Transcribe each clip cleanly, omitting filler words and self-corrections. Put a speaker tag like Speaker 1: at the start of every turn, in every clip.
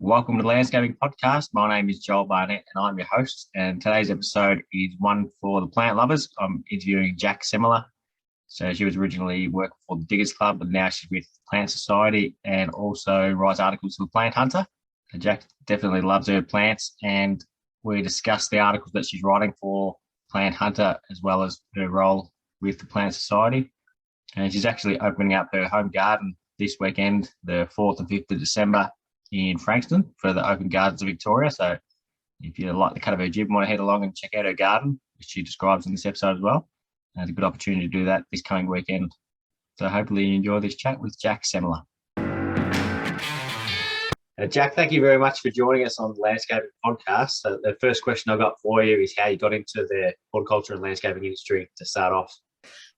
Speaker 1: Welcome to the Landscaping Podcast. My name is Joel Barnett and I'm your host. And today's episode is one for the plant lovers. I'm interviewing Jac Semmler. So she was originally working for the Diggers Club, but now she's with Plant Society and also writes articles for the Planthunter. Jac definitely loves her plants, and we discuss the articles that she's writing for Planthunter as well as her role with the Plant Society. And she's actually opening up her home garden this weekend, the 4th and 5th of December, in Frankston for the Open Gardens of Victoria. So if you like the cut of her jib and want to head along and check out her garden, which she describes in this episode as well, it's a good opportunity to do that this coming weekend. So hopefully you enjoy this chat with Jac Semmler. Jac, thank you very much for joining us on the Landscaping Podcast. So the first question I've got for you is how you got into the horticulture and landscaping industry to start off.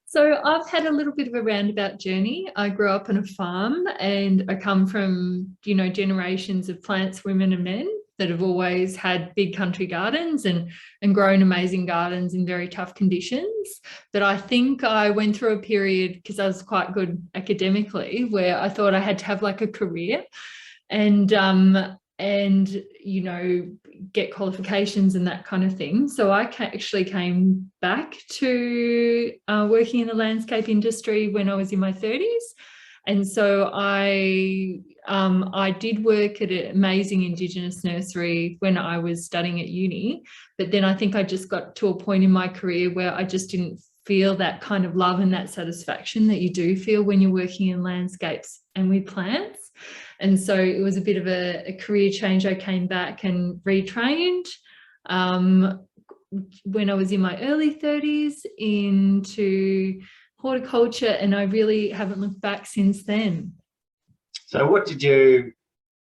Speaker 2: So I've had a little bit of a roundabout journey. I grew up on a farm and I come from, generations of plants, women and men that have always had big country gardens and grown amazing gardens in very tough conditions. But I think I went through a period, because I was quite good academically, where I thought I had to have like a career and get qualifications and that kind of thing. So I actually came back to working in the landscape industry when I was in my 30s. And so I did work at an amazing Indigenous nursery when I was studying at uni. But then I think I just got to a point in my career where I just didn't feel that kind of love and that satisfaction that you do feel when you're working in landscapes and with plants. And so it was a bit of a career change. I came back and retrained when I was in my early 30s into horticulture, and I really haven't looked back since then.
Speaker 1: So what did you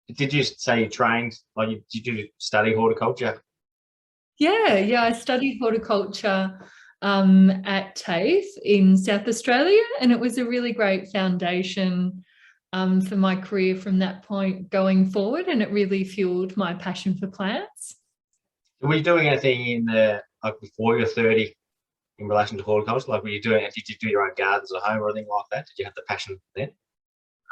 Speaker 1: say you trained? Did you study horticulture?
Speaker 2: Yeah, I studied horticulture at TAFE in South Australia, and it was a really great foundation for my career from that point going forward, and it really fueled my passion for plants.
Speaker 1: Were you doing anything in before you're 30 in relation to horticulture? Did you do your own gardens at home or anything like that? Did you have the passion then?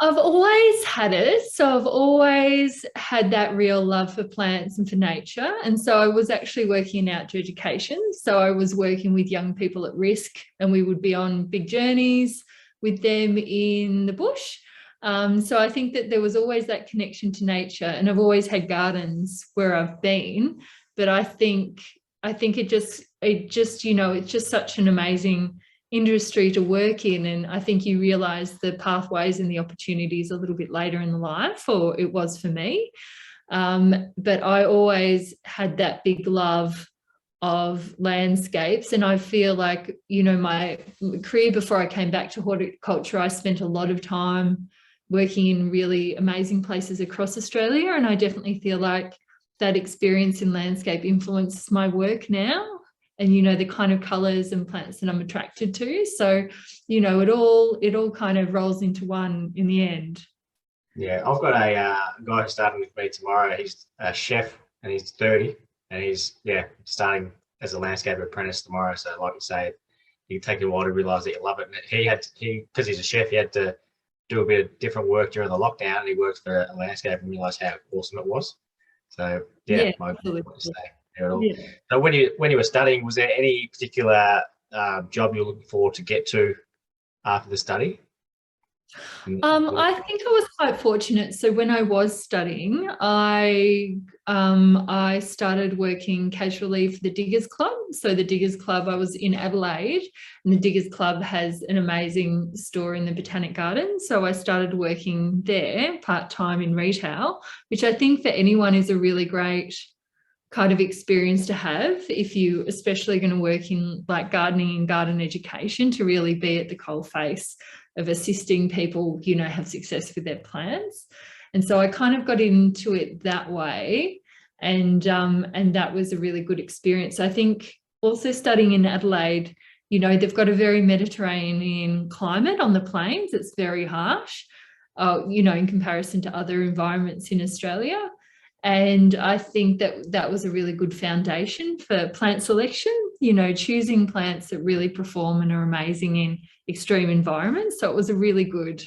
Speaker 2: I've always had it. So I've always had that real love for plants and for nature. And so I was actually working in outdoor education. So I was working with young people at risk, and we would be on big journeys with them in the bush. So I think that there was always that connection to nature, and I've always had gardens where I've been. But I think it's just such an amazing industry to work in, and I think you realise the pathways and the opportunities a little bit later in life, or it was for me. But I always had that big love of landscapes, and I feel like my career before I came back to horticulture, I spent a lot of time working in really amazing places across Australia, and I definitely feel like that experience in landscape influences my work now, and the kind of colours and plants that I'm attracted to. So it all kind of rolls into one in the end.
Speaker 1: Yeah, I've got a guy who's starting with me tomorrow. He's a chef and he's 30, and he's starting as a landscape apprentice tomorrow. So like you say, you take a while to realise that you love it. And because he's a chef, he had to do a bit of different work during the lockdown, and he worked for a landscape and realised how awesome it was. So my
Speaker 2: Yeah.
Speaker 1: So when you were studying, was there any particular job you're looking forward to get to after the study?
Speaker 2: I think I was quite fortunate. So when I was studying, I started working casually for the Diggers Club. So the Diggers Club, I was in Adelaide, and the Diggers Club has an amazing store in the Botanic Garden. So I started working there part-time in retail, which I think for anyone is a really great kind of experience to have if you especially going to work in like gardening and garden education, to really be at the coalface of assisting people have success with their plants. And so I kind of got into it that way, and that was a really good experience. I think also studying in Adelaide, they've got a very Mediterranean climate on the plains. It's very harsh in comparison to other environments in Australia. And I think that was a really good foundation for plant selection, choosing plants that really perform and are amazing in extreme environments. So it was a really good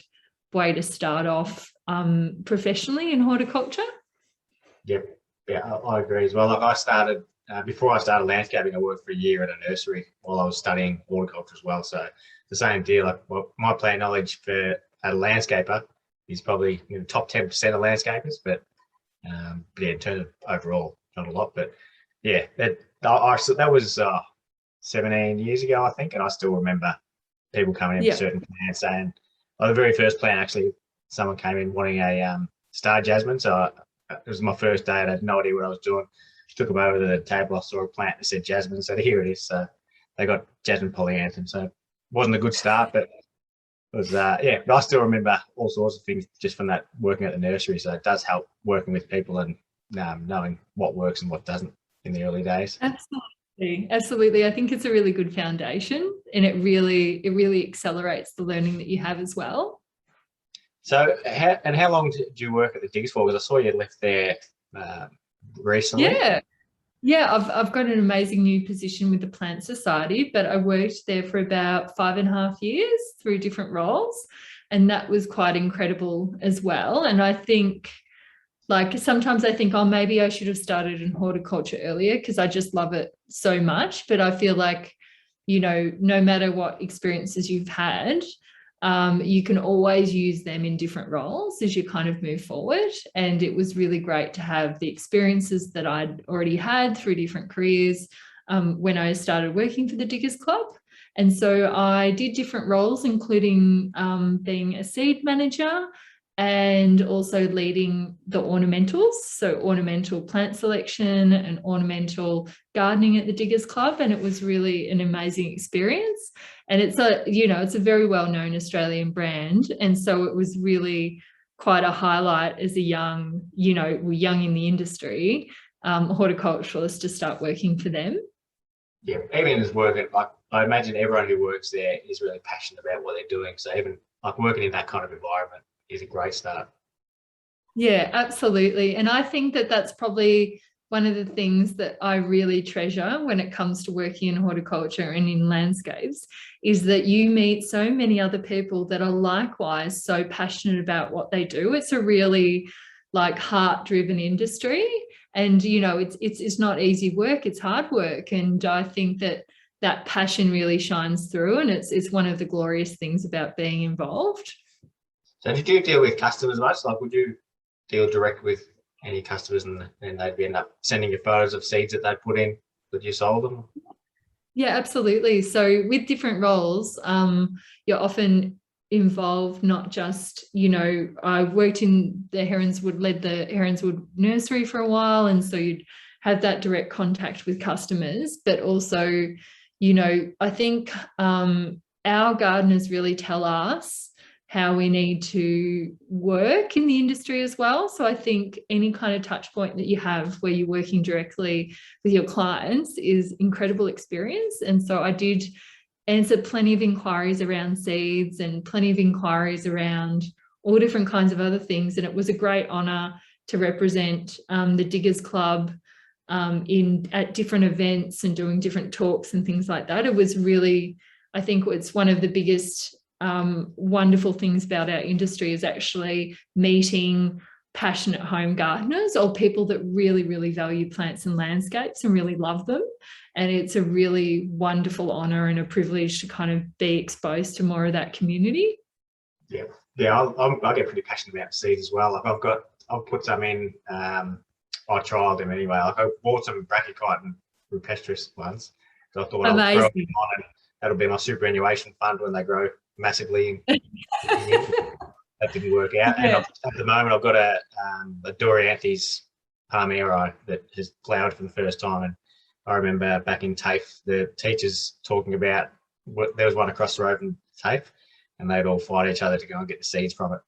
Speaker 2: way to start off professionally in horticulture.
Speaker 1: Yep. Yeah, I agree as well. Like I started before I started landscaping, I worked for a year at a nursery while I was studying horticulture as well. So the same deal. Like, well, my plant knowledge for a landscaper is probably top 10% of landscapers, but yeah, in terms of overall, not a lot. But yeah, that was 17 years ago, I think, and I still remember people coming in with
Speaker 2: Yeah.
Speaker 1: certain plants saying, the very first plant actually, someone came in wanting a star jasmine. So it was my first day. I had no idea what I was doing. Took them over to the table. I saw a plant that said jasmine. So here it is. So they got jasmine polyanthum. So it wasn't a good start, but it was, yeah. But I still remember all sorts of things just from that working at the nursery. So it does help working with people and knowing what works and what doesn't in the early days.
Speaker 2: Absolutely. Absolutely. I think it's a really good foundation, and it really accelerates the learning that you have as well.
Speaker 1: So, how long did you work at the Diggers for? Because I saw you left there recently.
Speaker 2: Yeah, I've got an amazing new position with the Plant Society, but I worked there for about 5.5 years through different roles, and that was quite incredible as well. And I think, like, sometimes I think, oh, maybe I should have started in horticulture earlier because I just love it so much. But I feel like, no matter what experiences you've had, you can always use them in different roles as you kind of move forward. And it was really great to have the experiences that I'd already had through different careers when I started working for the Diggers Club. And so I did different roles, including being a seed manager and also leading the ornamentals, so ornamental plant selection and ornamental gardening at the Diggers Club. And it was really an amazing experience. And it's a very well-known Australian brand. And so it was really quite a highlight as a young in the industry, horticulturalist, to start working for them.
Speaker 1: Yeah, even as working, like, I imagine everyone who works there is really passionate about what they're doing. So even like working in that kind of environment is a great start.
Speaker 2: Yeah, absolutely. And I think that that's probably one of the things that I really treasure when it comes to working in horticulture and in landscapes, is that you meet so many other people that are likewise so passionate about what they do. It's a really heart-driven industry, and it's not easy work, it's hard work. And I think that passion really shines through, and it's one of the glorious things about being involved.
Speaker 1: So did you deal with customers much? Like, would you deal direct with any customers and they'd end up sending you photos of seeds that they put in that you sold them?
Speaker 2: Yeah, absolutely. So with different roles, you're often involved, not just, I worked in led the Heronswood nursery for a while. And so you'd have that direct contact with customers, but also, I think our gardeners really tell us how we need to work in the industry as well. So I think any kind of touch point that you have where you're working directly with your clients is incredible experience. And so I did answer plenty of inquiries around seeds and plenty of inquiries around all different kinds of other things. And it was a great honour to represent the Diggers Club at different events and doing different talks and things like that. It was really, I think it's one of the biggest wonderful things about our industry is actually meeting passionate home gardeners or people that really, really value plants and landscapes and really love them. And it's a really wonderful honour and a privilege to kind of be exposed to more of that community.
Speaker 1: Yeah, I get pretty passionate about seeds as well. Like I've put some in. I trialed them anyway. Like I bought some brachychite and rupestris ones because I thought I'll throw them on and that'll be my superannuation fund when they grow massively. That didn't work out. Yeah. And at the moment, I've got a Dorianthes palmeri that has flowered for the first time. And I remember back in TAFE, the teachers talking about there was one across the road from TAFE, and they'd all fight each other to go and get the seeds from it.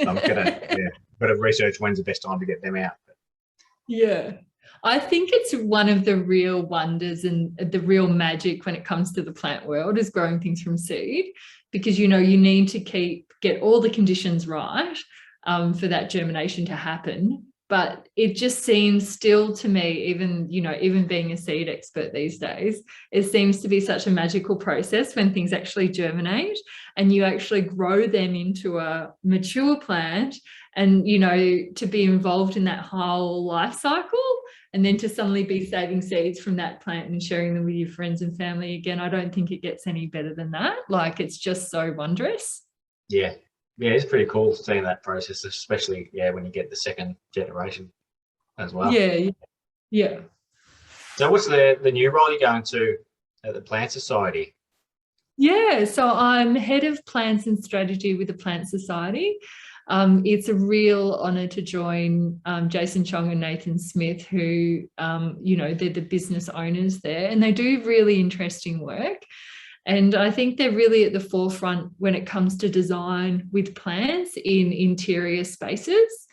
Speaker 1: I'm gonna research when's the best time to get them out.
Speaker 2: Yeah. I think it's one of the real wonders and the real magic when it comes to the plant world is growing things from seed, because you need to get all the conditions right for that germination to happen. But it just seems still to me, even being a seed expert these days, it seems to be such a magical process when things actually germinate and you actually grow them into a mature plant And, you know, to be involved in that whole life cycle and then to suddenly be saving seeds from that plant and sharing them with your friends and family again, I don't think it gets any better than that. Like, it's just so wondrous.
Speaker 1: Yeah. Yeah, it's pretty cool seeing that process, especially, when you get the second generation as well.
Speaker 2: Yeah. Yeah.
Speaker 1: So what's the new role you're going to at the Plant Society?
Speaker 2: Yeah, so I'm head of plants and strategy with the Plant Society. It's a real honour to join Jason Chong and Nathan Smith, who, you know, they're the business owners there, and they do really interesting work. And I think they're really at the forefront when it comes to design with plants in interior spaces.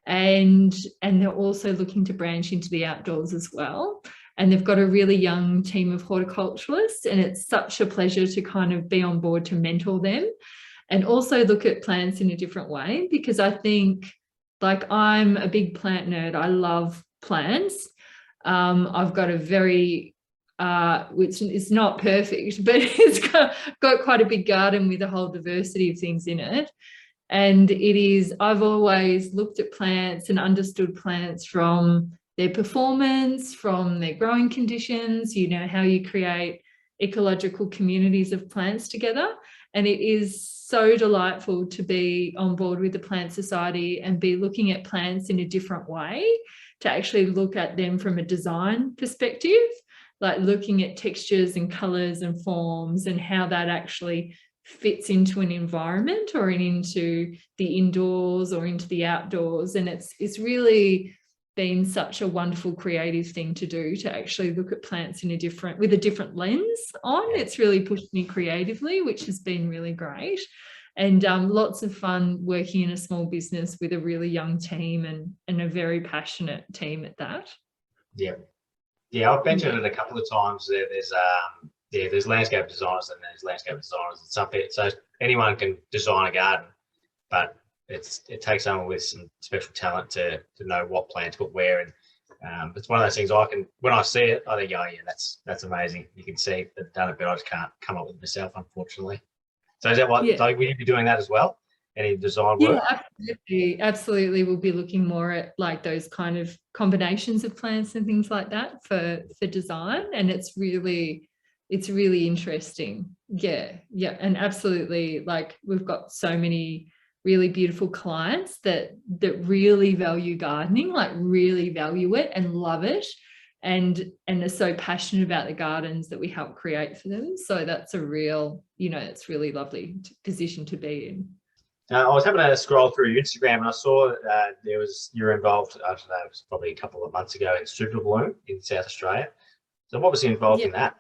Speaker 2: And they're also looking to branch into the outdoors as well. And they've got a really young team of horticulturalists, and it's such a pleasure to kind of be on board to mentor them and also look at plants in a different way, because I think, like, I'm a big plant nerd. I love plants. I've got a very which is not perfect, but it's got quite a big garden with a whole diversity of things in it. And I've always looked at plants and understood plants from their performance, from their growing conditions, you know, how you create ecological communities of plants together. And it is so delightful to be on board with the Plant Society and be looking at plants in a different way, to actually look at them from a design perspective, like looking at textures and colours and forms and how that actually fits into an environment or into the indoors or into the outdoors. And it's really been such a wonderful creative thing to do, to actually look at plants in with a different lens on. It's really pushed me creatively, which has been really great. And lots of fun working in a small business with a really young team and a very passionate team at that.
Speaker 1: Yeah. Yeah, I've mentioned it a couple of times. There's landscape designers and there's landscape designers and stuff. So anyone can design a garden, but it takes someone with some special talent to know what plant to put where. And it's one of those things when I see it, I think, oh yeah, that's amazing. You can see they've done it, but I just can't come up with it myself, unfortunately. So is that what, like, will you be doing that as well? Any design work?
Speaker 2: Yeah, absolutely. We'll be looking more at like those kind of combinations of plants and things like that for design. And it's really interesting. Yeah. And absolutely, like, we've got so many really beautiful clients that really value gardening, like really value it and love it, and are so passionate about the gardens that we help create for them. So that's a real, you know, it's really lovely position to be in.
Speaker 1: I was having a scroll through your Instagram and I saw you were involved, I don't know, it was probably a couple of months ago, in Super Bloom in South Australia. So what was involved in that?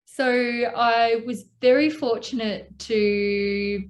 Speaker 2: So I was very fortunate to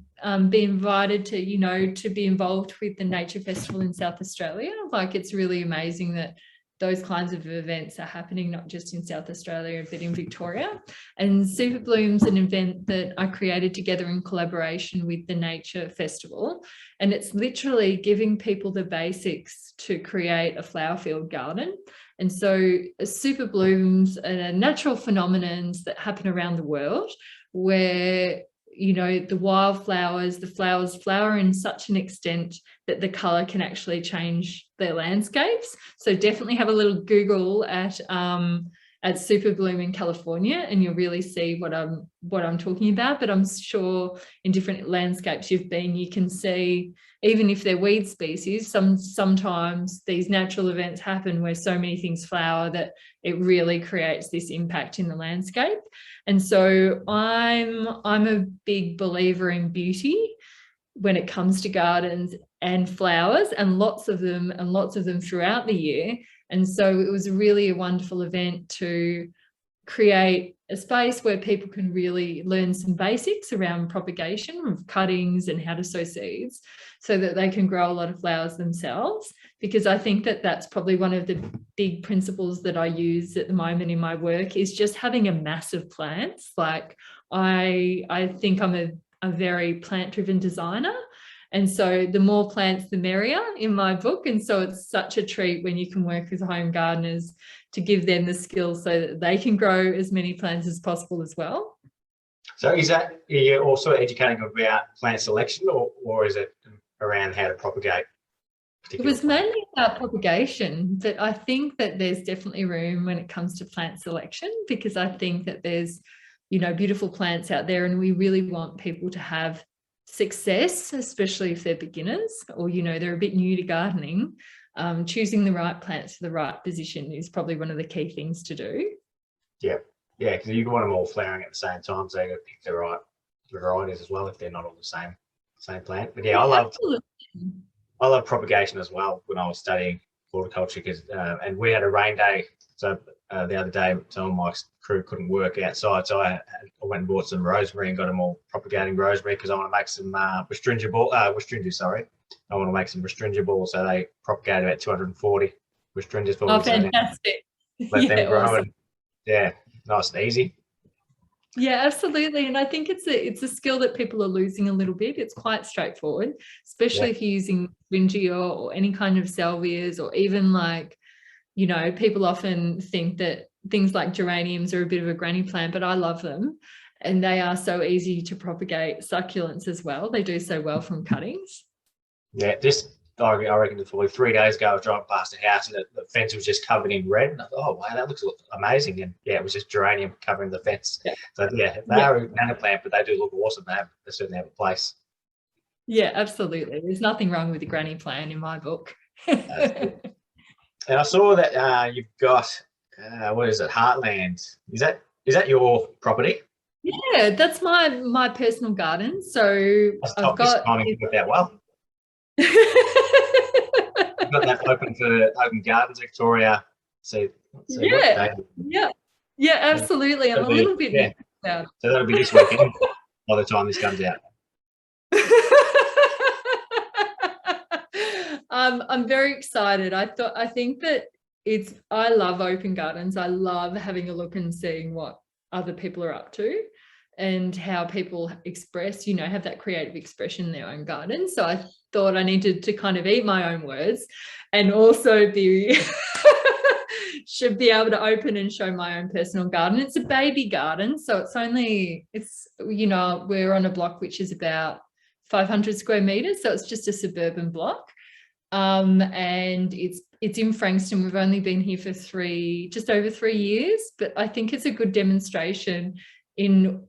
Speaker 2: be invited to, you know, to be involved with the Nature Festival in South Australia. Like, it's really amazing that those kinds of events are happening not just in South Australia but in Victoria. And Super Bloom's an event that I created together in collaboration with the Nature Festival, and it's literally giving people the basics to create a flower field garden. And so Super Blooms are natural phenomenons that happen around the world where, you know, the wildflowers, the flowers flower in such an extent that the colour can actually change their landscapes. So definitely have a little Google at Super Bloom in California, and you'll really see what I'm talking about. But I'm sure in different landscapes you've been, you can see, even if they're weed species, sometimes these natural events happen where so many things flower that it really creates this impact in the landscape. And so I'm a big believer in beauty when it comes to gardens and flowers, and lots of them throughout the year. And so it was really a wonderful event to create a space where people can really learn some basics around propagation of cuttings and how to sow seeds so that they can grow a lot of flowers themselves. Because I think that that's probably one of the big principles that I use at the moment in my work, is just having a mass of plants. Like, I think I'm a very plant-driven designer. And so the more plants, the merrier in my book. And so it's such a treat when you can work with home gardeners to give them the skills so that they can grow as many plants as possible as well.
Speaker 1: So are you also educating about plant selection, or is it around how to propagate?
Speaker 2: It was mainly about propagation, but I think that there's definitely room when it comes to plant selection, because I think that there's, beautiful plants out there, and we really want people to have success, especially if they're beginners or, they're a bit new to gardening. Choosing the right plants for the right position is probably one of the key things to do.
Speaker 1: Yeah, because you want them all flowering at the same time, so you got to pick the right varieties as well if they're not all the same plant. But yeah, I love propagation as well when I was studying horticulture, because and we had a rain day, so the other day some of my crew couldn't work outside, so I went and bought some rosemary and got them all propagating rosemary, because I want to make some restringia sorry. I want to make some restringia balls, so they propagate about 240 restringias for me.
Speaker 2: Oh, fantastic.
Speaker 1: Let them grow,
Speaker 2: awesome.
Speaker 1: and yeah, nice and easy.
Speaker 2: Yeah, absolutely. And I think it's a skill that people are losing a little bit. It's quite straightforward, especially if you're using Wingia or any kind of salvias, or even people often think that things like geraniums are a bit of a granny plant, but I love them. And they are so easy to propagate. Succulents as well. They do so well from cuttings.
Speaker 1: Yeah, I reckon it's probably 3 days ago, I was driving past a house and the fence was just covered in red. And I thought, oh, wow, that looks amazing. And yeah, it was just geranium covering the fence. Yeah. So yeah, they are a nano plant, but they do look awesome. They certainly have a place. Yeah,
Speaker 2: absolutely. There's nothing wrong with the granny plant in my book.
Speaker 1: And I saw that you've got, what is it, Heartland. Is that your property?
Speaker 2: Yeah, that's my personal garden. So I've got
Speaker 1: timing worked out well. You've got that open for Open Gardens Victoria. So
Speaker 2: absolutely. I'm a little bit
Speaker 1: so that'll be this weekend by the time this comes out.
Speaker 2: I'm very excited. I think that I love open gardens. I love having a look and seeing what other people are up to and how people express, have that creative expression in their own garden. So I thought I needed to kind of eat my own words and also should be able to open and show my own personal garden. It's a baby garden, so we're on a block which is about 500 square meters, so it's just a suburban block, and it's in Frankston. We've only been here for just over 3 years, but I think it's a good demonstration in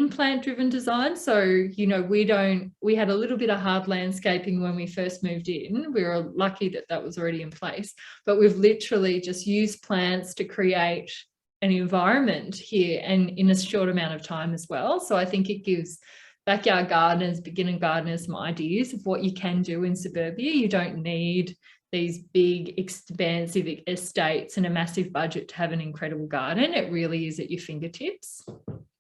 Speaker 2: plant-driven design. So, we had a little bit of hard landscaping when we first moved in. We were lucky that was already in place, but we've literally just used plants to create an environment here, and in a short amount of time as well. So I think it gives backyard gardeners, beginner gardeners, some ideas of what you can do in suburbia. You don't need these big, expansive estates and a massive budget to have an incredible garden. It really is at your fingertips.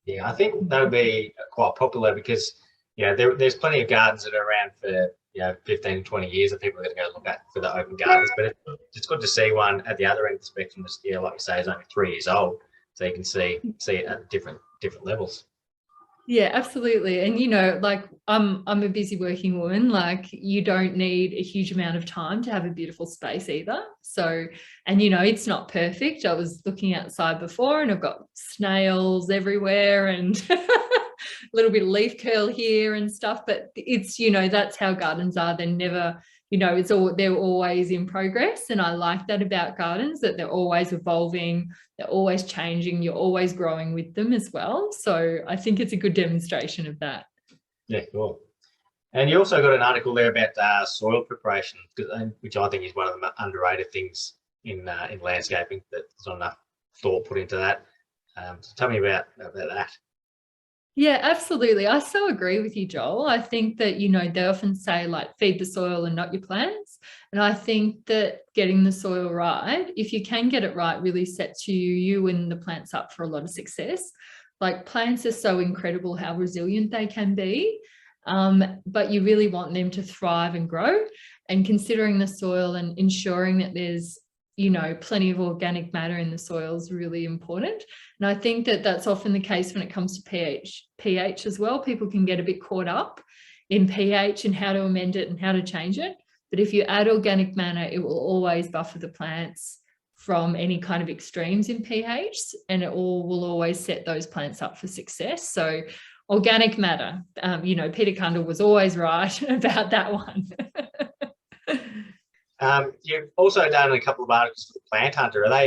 Speaker 1: Yeah, I think that would be quite popular because, there's plenty of gardens that are around for, 15, 20 years that people are going to go look at for the open gardens. But it's good to see one at the other end of the spectrum, like you say, is only 3 years old. So you can see it at different levels.
Speaker 2: Yeah, absolutely. And, I'm a busy working woman. You don't need a huge amount of time to have a beautiful space either. So, and, it's not perfect. I was looking outside before and I've got snails everywhere and a little bit of leaf curl here and stuff. But it's, that's how gardens are. They're never, they're always in progress. And I like that about gardens, that they're always evolving, they're always changing, you're always growing with them as well. So I think it's a good demonstration of that. Yeah,
Speaker 1: cool. And you also got an article there about soil preparation, which I think is one of the underrated things in landscaping. There's not enough thought put into that. So tell me about that.
Speaker 2: Yeah, absolutely. I so agree with you, Joel. I think that, they often say feed the soil and not your plants. And I think that getting the soil right, if you can get it right, really sets you and the plants up for a lot of success. Plants are so incredible how resilient they can be, but you really want them to thrive and grow. And considering the soil and ensuring that there's plenty of organic matter in the soil is really important. And I think that that's often the case when it comes to pH as well. People can get a bit caught up in pH and how to amend it and how to change it. But if you add organic matter, it will always buffer the plants from any kind of extremes in pH, and it will always set those plants up for success. So organic matter. Peter Cundall was always right about that one.
Speaker 1: You've also done a couple of articles for the Planthunter. Are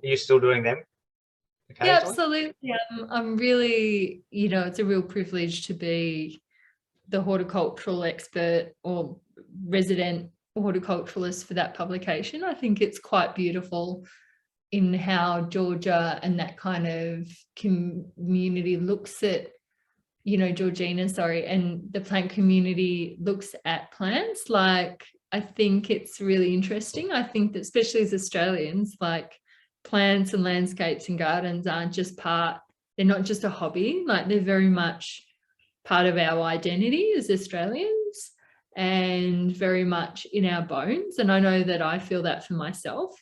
Speaker 1: you still doing them occasionally?
Speaker 2: Yeah, absolutely. I'm really, it's a real privilege to be the horticultural expert or resident horticulturalist for that publication. I think it's quite beautiful in how Georgia and that kind of community looks at, Georgina, and the plant community looks at plants. Like, I think it's really interesting. I think that especially as Australians, like, plants and landscapes and gardens aren't just they're not just a hobby, like they're very much part of our identity as Australians and very much in our bones. And I know that I feel that for myself.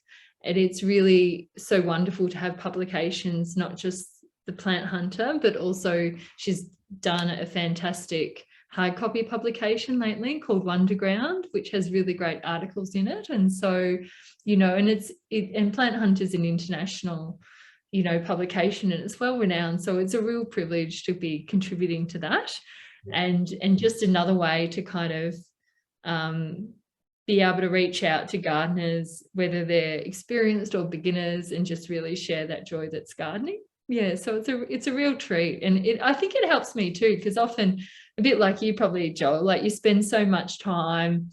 Speaker 2: And it's really so wonderful to have publications, not just the Planthunter, but also she's done a fantastic hard copy publication lately called Wonderground, which has really great articles in it. And so, and Planthunter is an international, publication, and it's well renowned. So it's a real privilege to be contributing to that. And just another way to kind of be able to reach out to gardeners, whether they're experienced or beginners, and just really share that joy that's gardening. Yeah, so it's a real treat. And I think it helps me too, because often, a bit like you probably, Joel, like you spend so much time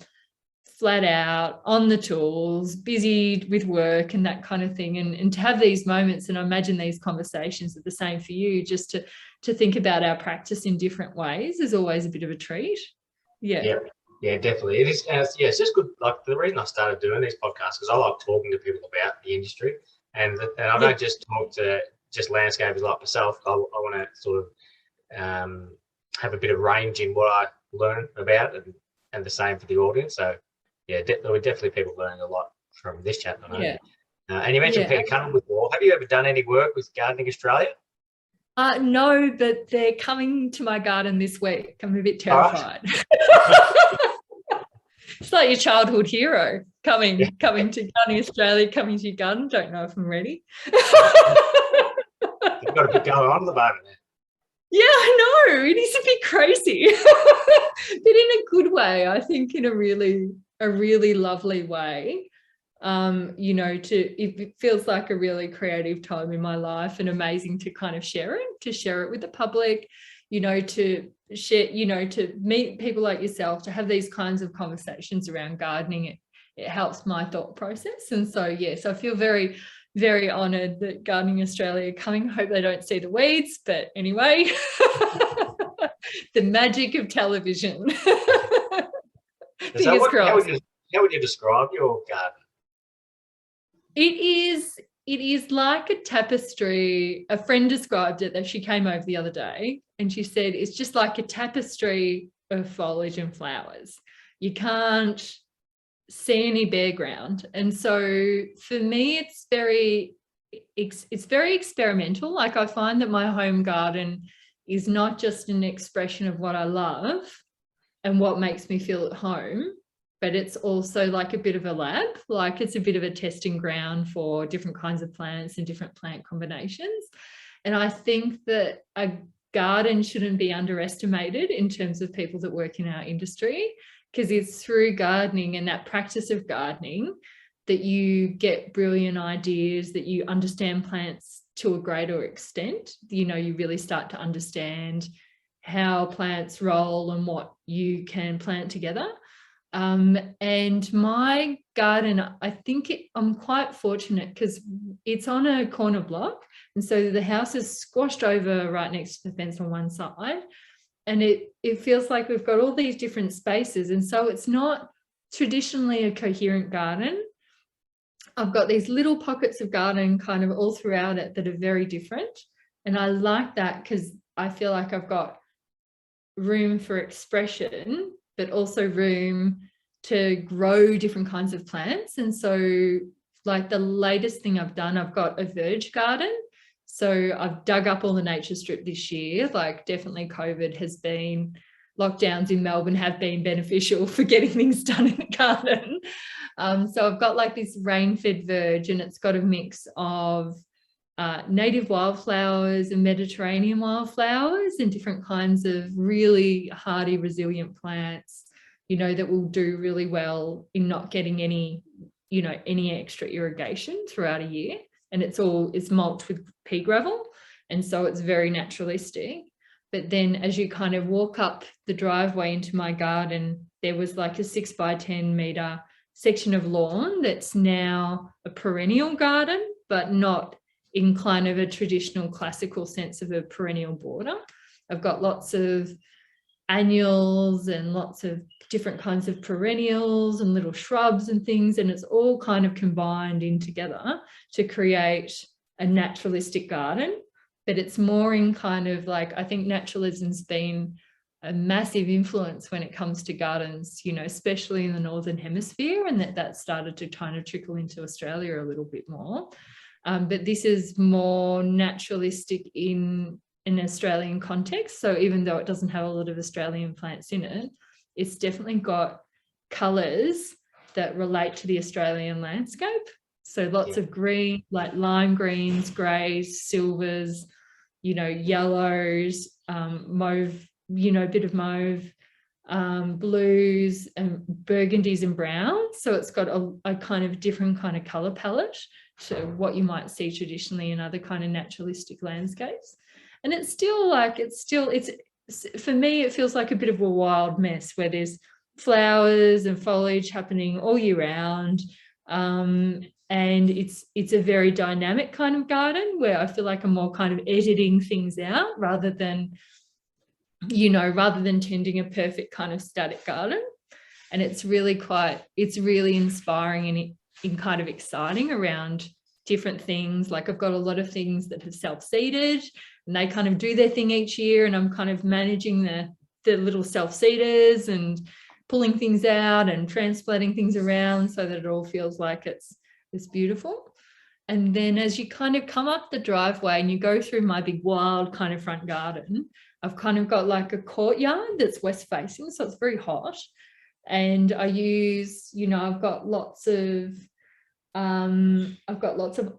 Speaker 2: flat out on the tools, busy with work and that kind of thing. And to have these moments, and I imagine these conversations are the same for you, just to think about our practice in different ways is always a bit of a treat. Yeah.
Speaker 1: Yeah, definitely. It is. It's just good. Like, the reason I started doing these podcasts is I like talking to people about the industry, and I don't just talk to just landscapers like myself. I want to sort of have a bit of range in what I learn about, and the same for the audience. So yeah, there were definitely people learning a lot from this chat. I know.
Speaker 2: Yeah.
Speaker 1: And you mentioned Peter Cundall before. Have you ever done any work with Gardening Australia?
Speaker 2: No, but they're coming to my garden this week. I'm a bit terrified. It's like your childhood hero coming to Gardening Australia, coming to your garden. Don't know if I'm ready.
Speaker 1: You've got a bit going on at the moment there.
Speaker 2: Yeah, I know. It is a bit crazy, but in a good way. I think in a really lovely way. It feels like a really creative time in my life, and amazing to kind of share it with the public, to share, to meet people like yourself, to have these kinds of conversations around gardening. It helps my thought process. And so, yes, I feel very, very honoured that Gardening Australia are coming. Hope they don't see the weeds, but anyway, the magic of television. Fingers crossed.
Speaker 1: How would you describe your garden?
Speaker 2: It is like a tapestry. A friend described it, that she came over the other day, and she said it's just like a tapestry of foliage and flowers. You can't see any bare ground. And so for me, it's very experimental. Like, I find that my home garden is not just an expression of what I love and what makes me feel at home, but it's also like a bit of a lab. Like, it's a bit of a testing ground for different kinds of plants and different plant combinations. And I think that a garden shouldn't be underestimated in terms of people that work in our industry, because it's through gardening and that practice of gardening that you get brilliant ideas, that you understand plants to a greater extent. You really start to understand how plants roll and what you can plant together. And my garden, I think I'm quite fortunate because it's on a corner block, and so the house is squashed over right next to the fence on one side, and it feels like we've got all these different spaces, and so it's not traditionally a coherent garden. I've got these little pockets of garden kind of all throughout it that are very different, and I like that because I feel like I've got room for expression, but also room to grow different kinds of plants. And so, like, the latest thing I've done, I've got a verge garden. So I've dug up all the nature strip this year. Like, definitely lockdowns in Melbourne have been beneficial for getting things done in the garden. So I've got like this rain-fed verge, and it's got a mix of native wildflowers and Mediterranean wildflowers and different kinds of really hardy, resilient plants, you know, that will do really well in not getting any, you know, any extra irrigation throughout a year. And it's mulched with pea gravel. And so it's very naturalistic. But then as you kind of walk up the driveway into my garden, there was like a 6 by 10 meter section of lawn that's now a perennial garden, but not in kind of a traditional classical sense of a perennial border. I've got lots of annuals and lots of different kinds of perennials and little shrubs and things, and it's all kind of combined in together to create a naturalistic garden. But it's more in kind of like, I think naturalism's been a massive influence when it comes to gardens, you know, especially in the Northern Hemisphere, and that started to kind of trickle into Australia a little bit more. But this is more naturalistic in an Australian context. So even though it doesn't have a lot of Australian plants in it, it's definitely got colours that relate to the Australian landscape. So lots of green, like lime greens, greys, silvers, you know, yellows, mauve, you know, a bit of mauve, blues and burgundies and browns. So it's got a kind of different kind of colour palette to what you might see traditionally in other kind of naturalistic landscapes. And it's still like, it's for me, it feels like a bit of a wild mess where there's flowers and foliage happening all year round. And it's a very dynamic kind of garden where I feel like I'm more kind of editing things out rather than tending a perfect kind of static garden. And it's really inspiring and kind of exciting around different things. Like I've got a lot of things that have self-seeded and they kind of do their thing each year, and I'm kind of managing the little self-seeders and pulling things out and transplanting things around so that it all feels like it's beautiful. And then as you kind of come up the driveway and you go through my big wild kind of front garden, I've kind of got like a courtyard that's west facing, so it's very hot. And I use, you know, I've got lots of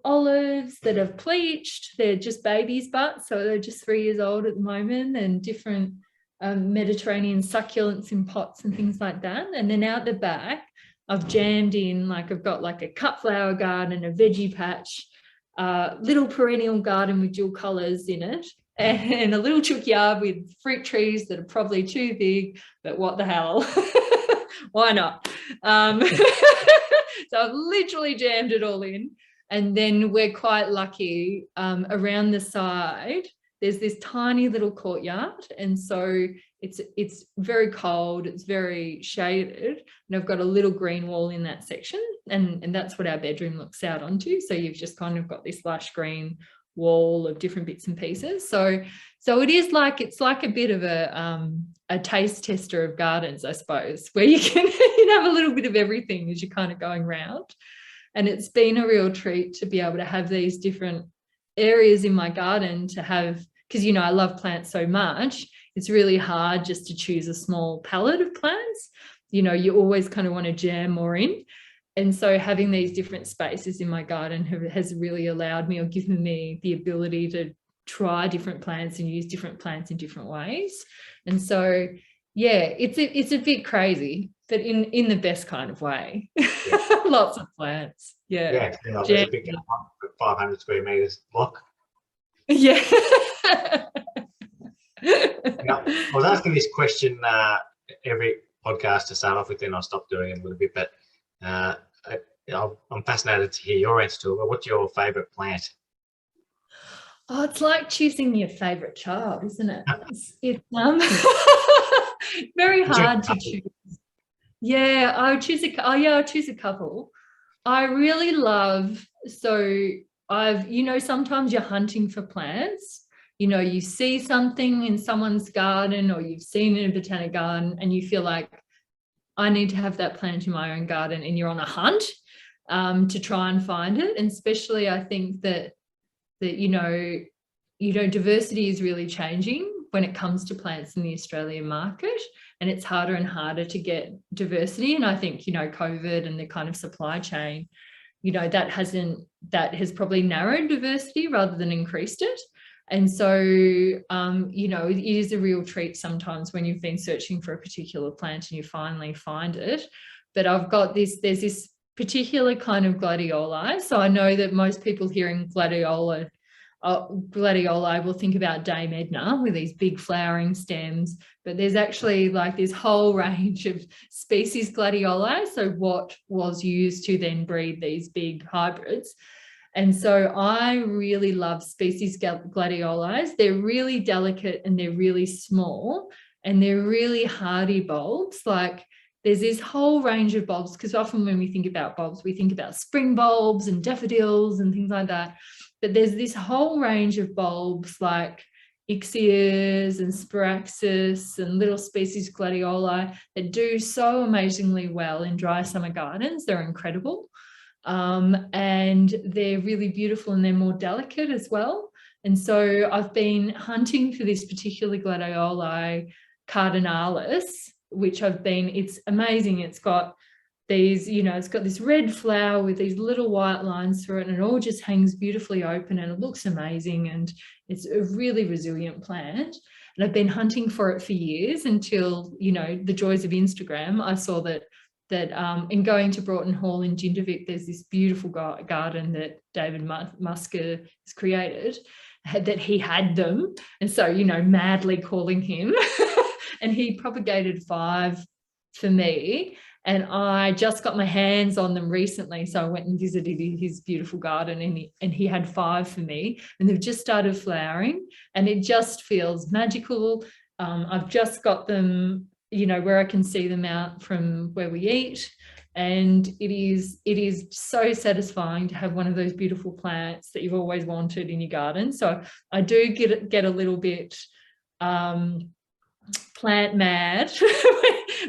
Speaker 2: olives that have pleached. They're just babies, but so they're just 3 years old at the moment, and different Mediterranean succulents in pots and things like that. And then out the back, I've jammed in, like I've got like a cut flower garden, a veggie patch, little perennial garden with dual colours in it, and a little chook yard with fruit trees that are probably too big, but what the hell? Why not? So I've literally jammed it all in. And then we're quite lucky around the side, there's this tiny little courtyard. And so it's very cold, it's very shaded. And I've got a little green wall in that section. And that's what our bedroom looks out onto. So you've just kind of got this lush green wall of different bits and pieces. So it's like a bit of a taste tester of gardens, I suppose, where you can have a little bit of everything as you're kind of going around. And it's been a real treat to be able to have these different areas in my garden to have, because, you know, I love plants so much. It's really hard just to choose a small palette of plants. You know, you always kind of want to jam more in. And so having these different spaces in my garden has really allowed me or given me the ability to try different plants and use different plants in different ways. And so, yeah, it's a bit crazy, but in the best kind of way. Yeah. Lots of plants. Yeah.
Speaker 3: Yeah, there's a big 500 square meters block.
Speaker 2: Yeah.
Speaker 3: Now, I was asking this question every podcast to start off with, then I'll stop doing it a little bit, but I'm fascinated to hear your answer to it. What's your favourite plant?
Speaker 2: Oh, it's like choosing your favourite child, isn't it? It's very hard to choose. Yeah, I would choose I'll choose a couple. I really love, sometimes you're hunting for plants. You know, you see something in someone's garden or you've seen it in a botanic garden and you feel like, I need to have that plant in my own garden, and you're on a hunt to try and find it. And especially I think that diversity is really changing when it comes to plants in the Australian market, and it's harder and harder to get diversity. And I think, you know, COVID and the kind of supply chain that has probably narrowed diversity rather than increased it. And so, it is a real treat sometimes when you've been searching for a particular plant and you finally find it. But there's this particular kind of gladioli. So I know that most people hearing gladioli will think about Dame Edna with these big flowering stems, but there's actually like this whole range of species gladioli. So what was used to then breed these big hybrids. And so I really love species gladiolis. They're really delicate and they're really small and they're really hardy bulbs. Like there's this whole range of bulbs, because often when we think about bulbs, we think about spring bulbs and daffodils and things like that. But there's this whole range of bulbs like Ixias and Spiraxis and little species gladioli that do so amazingly well in dry summer gardens. They're incredible. And they're really beautiful and they're more delicate as well. And so I've been hunting for this particular gladioli cardinalis, which it's amazing. It's got these, it's got this red flower with these little white lines through it, and it all just hangs beautifully open and it looks amazing. And it's a really resilient plant. And I've been hunting for it for years until, the joys of Instagram. I saw that in going to Broughton Hall in Jindervik, there's this beautiful garden that David Musker has created, that he had them. And so, madly calling him. And he propagated 5 for me. And I just got my hands on them recently. So I went and visited his beautiful garden, and he had 5 for me. And they've just started flowering and it just feels magical. I've just got them, where I can see them out from where we eat. And it is so satisfying to have one of those beautiful plants that you've always wanted in your garden. So I do get a little bit plant mad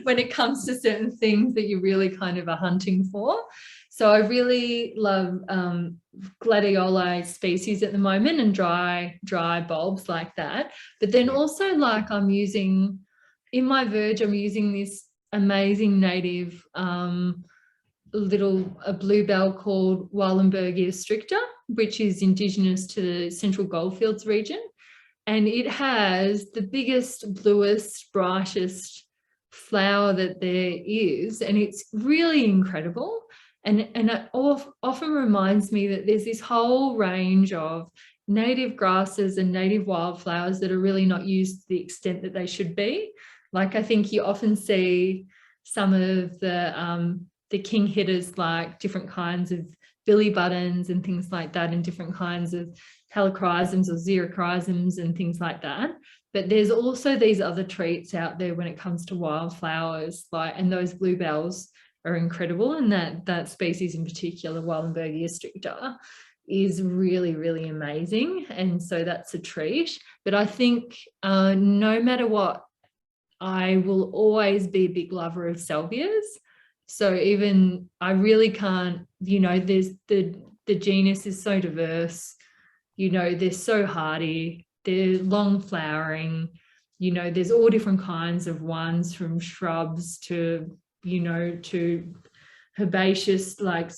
Speaker 2: when it comes to certain things that you really kind of are hunting for. So I really love gladioli species at the moment and dry bulbs like that. But then also, like, I'm using in my verge, I'm using this amazing native a bluebell called Wallenbergia stricta, which is indigenous to the Central Goldfields region. And it has the biggest, bluest, brightest flower that there is. And it's really incredible. And it often reminds me that there's this whole range of native grasses and native wildflowers that are really not used to the extent that they should be. Like, I think you often see some of the king hitters, like different kinds of billy buttons and things like that, and different kinds of helichrysums or xerochrysums and things like that. But there's also these other treats out there when it comes to wildflowers, and those bluebells are incredible. And that species in particular, Wallenbergia stricta, is really, really amazing. And so that's a treat. But I think no matter what, I will always be a big lover of salvias. So even I really can't, there's the genus is so diverse, they're so hardy, they're long flowering, there's all different kinds of ones, from shrubs to, to herbaceous, like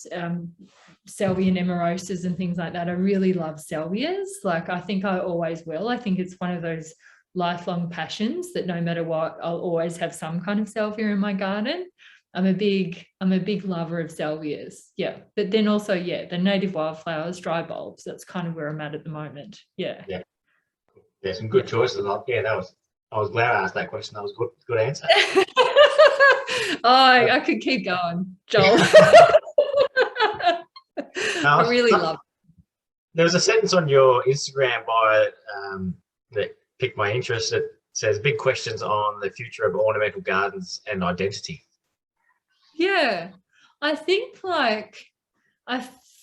Speaker 2: salvia nemorosus and things like that. I really love salvias. Like, I think I always will. I think it's one of those lifelong passions that no matter what, I'll always have some kind of salvia in my garden. I'm a big lover of salvias. Yeah. But then also, the native wildflowers, dry bulbs, that's kind of where I'm at the moment. Yeah.
Speaker 3: Yeah. There's some good choices. I was glad I asked that question. That was a good answer.
Speaker 2: I could keep going, Joel. I really love it.
Speaker 3: There was a sentence on your Instagram bio that piqued my interest. It says, big questions on the future of ornamental gardens and identity.
Speaker 2: Yeah, I think I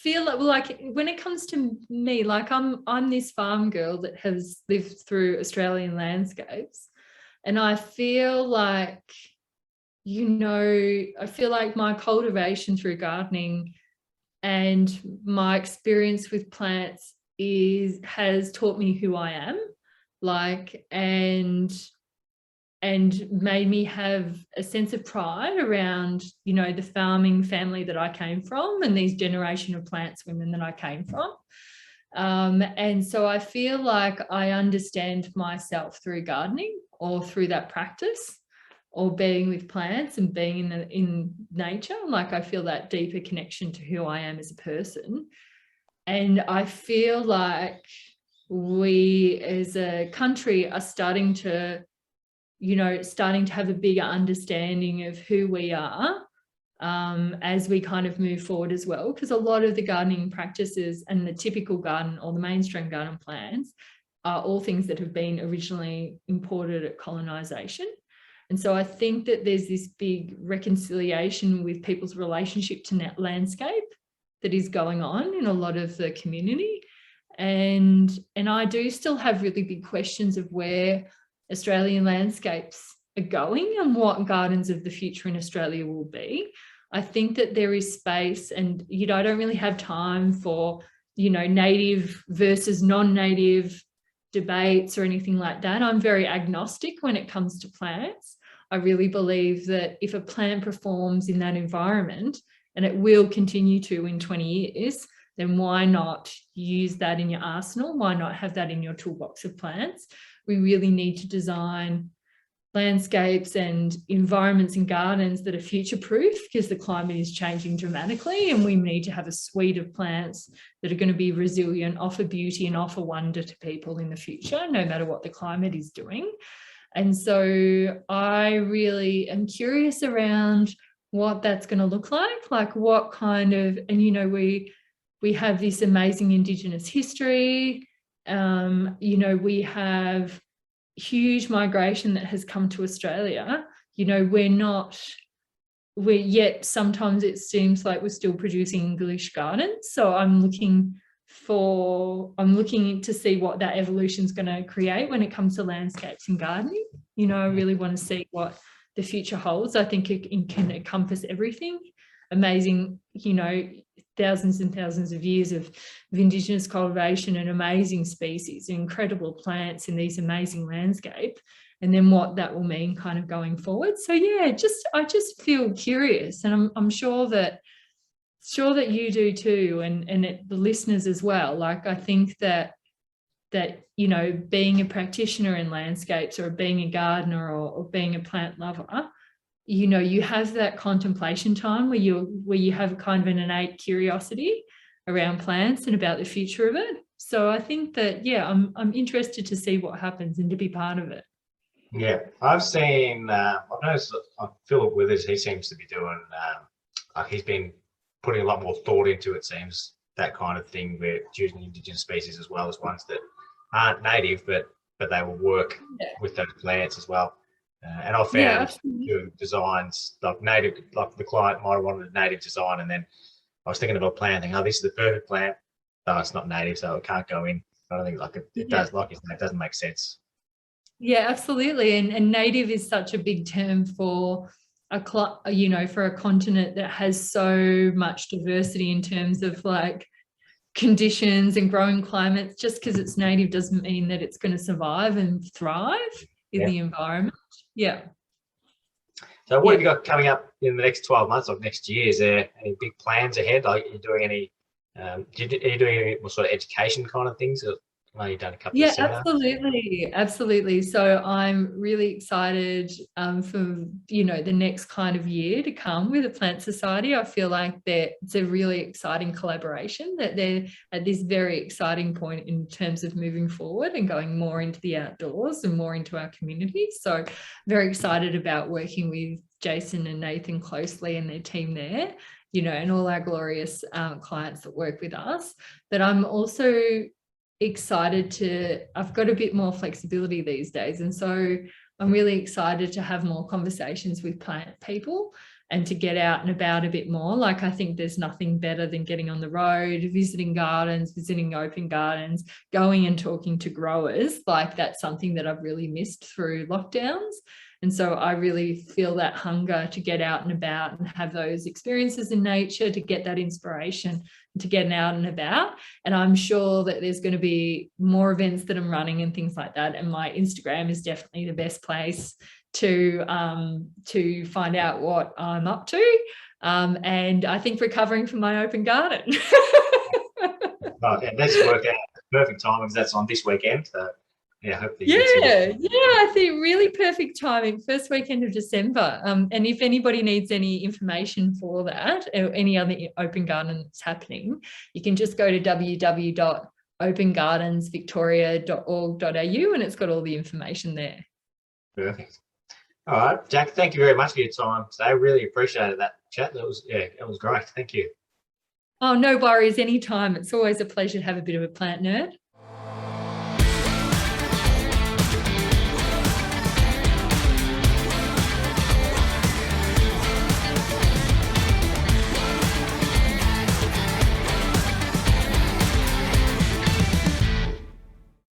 Speaker 2: feel like when it comes to me, like I'm this farm girl that has lived through Australian landscapes, and I feel like, my cultivation through gardening and my experience with plants has taught me who I am, and and made me have a sense of pride around, you know, the farming family that I came from and these generation of plants women that I came from. And so I feel like I understand myself through gardening or through that practice or being with plants and being in nature. Like I feel that deeper connection to who I am as a person. And I feel like we as a country are starting to have a bigger understanding of who we are as we kind of move forward as well, because a lot of the gardening practices and the typical garden or the mainstream garden plans are all things that have been originally imported at colonization. And so I think that there's this big reconciliation with people's relationship to landscape that is going on in a lot of the community. And I do still have really big questions of where Australian landscapes are going and what gardens of the future in Australia will be. I think that there is space, and I don't really have time for native versus non-native debates or anything like that. I'm very agnostic when it comes to plants. I really believe that if a plant performs in that environment, and it will continue to in 20 years, then why not use that in your arsenal? Why not have that in your toolbox of plants? We really need to design landscapes and environments and gardens that are future-proof, because the climate is changing dramatically, and we need to have a suite of plants that are going to be resilient, offer beauty and offer wonder to people in the future, no matter what the climate is doing. And so I really am curious around what that's going to look like what kind of, and we have this amazing Indigenous history. We have huge migration that has come to Australia. Yet sometimes it seems like we're still producing English gardens. So I'm looking to see what that evolution is going to create when it comes to landscapes and gardening. I really want to see what the future holds. I think it can encompass everything. Amazing, thousands and thousands of years of Indigenous cultivation and amazing species, incredible plants in these amazing landscape, and then what that will mean kind of going forward. So yeah, I just feel curious, and I'm sure that you do too, and the listeners as well. Like I think that being a practitioner in landscapes, or being a gardener, or being a plant lover, you have that contemplation time where you have kind of an innate curiosity around plants and about the future of it. So I think that, yeah, I'm interested to see what happens and to be part of it.
Speaker 3: Yeah, I've seen, I've noticed Philip Withers, he seems to be doing, he's been putting a lot more thought into it, seems, that kind of thing, where choosing Indigenous species as well as ones that aren't native, but they will work with those plants as well. And I found doing designs like native, like the client might have wanted a native design, and then I was thinking of a plant, thinking, oh, this is the perfect plant. No, it's not native, so it can't go in. I don't think it does, like you said, it doesn't make sense.
Speaker 2: Yeah, absolutely. And native is such a big term for for a continent that has so much diversity in terms of like conditions and growing climates. Just because it's native doesn't mean that it's going to survive and thrive in the environment. Yeah.
Speaker 3: So what have you got coming up in the next 12 months or next year? Is there any big plans ahead? Like, are you doing any are you doing any more sort of education kind of things? Or you've done a couple of seminars?
Speaker 2: Absolutely. So I'm really excited for the next kind of year to come with the Plant Society. I feel like it's a really exciting collaboration, that they're at this very exciting point in terms of moving forward and going more into the outdoors and more into our community. So very excited about working with Jason and Nathan closely and their team there, and all our glorious clients that work with us. But I'm also excited I've got a bit more flexibility these days, and so I'm really excited to have more conversations with plant people and to get out and about a bit more. Like, I think there's nothing better than getting on the road, visiting gardens, visiting open gardens, going and talking to growers. Like, that's something that I've really missed through lockdowns. And so I really feel that hunger to get out and about and have those experiences in nature, to get that inspiration, to get out and about. And I'm sure that there's going to be more events that I'm running and things like that. And my Instagram is definitely the best place to find out what I'm up to. And I think recovering from my open garden.
Speaker 3: Oh, yeah, that's worked out perfect time because that's on this weekend. So yeah, hopefully.
Speaker 2: I think really perfect timing, first weekend of December. And if anybody needs any information for that or any other open garden that's happening, you can just go to www.opengardensvictoria.org.au and it's got all the information there.
Speaker 3: Perfect. All right, Jac, thank you very much for your time today. I really appreciated that chat. It was great. Thank you.
Speaker 2: Oh, no worries, anytime. It's always a pleasure to have a bit of a plant nerd.